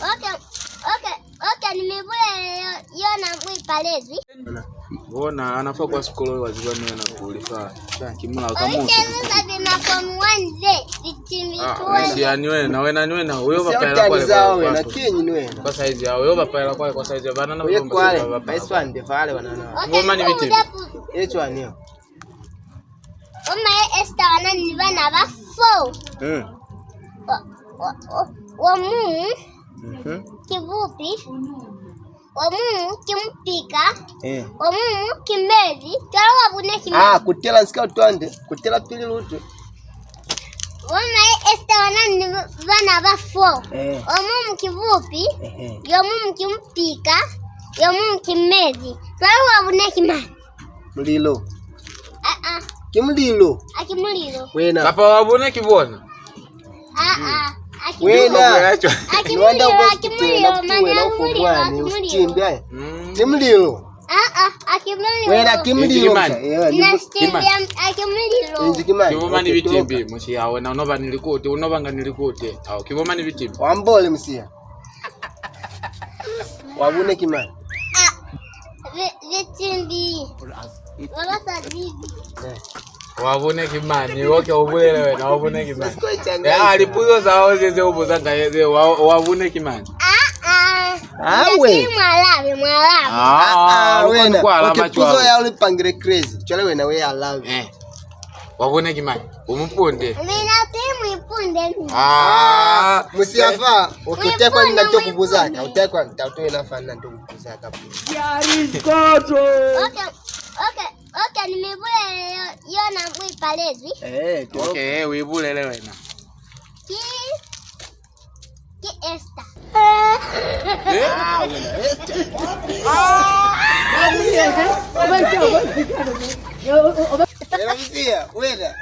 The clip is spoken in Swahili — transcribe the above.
Okay, nimevula yona mwipalezi. Bona anafaa kwa skolo wazibani na kulifaa. Kimula kama uko. Sasa vina form 1 day vitimi kwa. Si aniwe na wewe naniwe na wewe bapa yala kwa wewe na kinyi niwe. Kwa size yao wewe bapa yala kwa size ya banana wewe kwa best one de vale banana. Ngoma ni vitimi. Echo anio. Oma Esther wanani bana ba 4. Wamu kivupi, wamu kimpika, wamu kimezi, tarawa bune kimezi. Kutela nsika twande, kutela pili lutu. Wama Esther wanani bana ba 4. Wamu kivupi, yamu kimpika, yamu kimezi, tarawa bune kimezi. Mulilo. Kimulilo. Akimulilo. Wena. Papa wabune kibona. Wena. Akimulilo. Kimulilo. Akimulilo. Wena kimulilo. Kiboma ni vitimbi mushi yawe na unova nilikote unova nilikote au kiboma ni vitimbi wambole msia wabune kimani vitimbi wala sadibi wabune kimani woke ubulelewe na wabune kimani alipuzo zao zeze ubuzanga yeze wabune kimani we mwalabe wena ukipuzo ya ulipangire crazy chole wena we alawe wabune kimani umupunde mina timu ipunde musiafa ukitekwa ninato kubuzaka utekwa nitatoe nafa ninato kubuzaka Okay, nimevula yona mwipalezi. Okay, wibule lewe na. Ki Esther. Esther. Wena.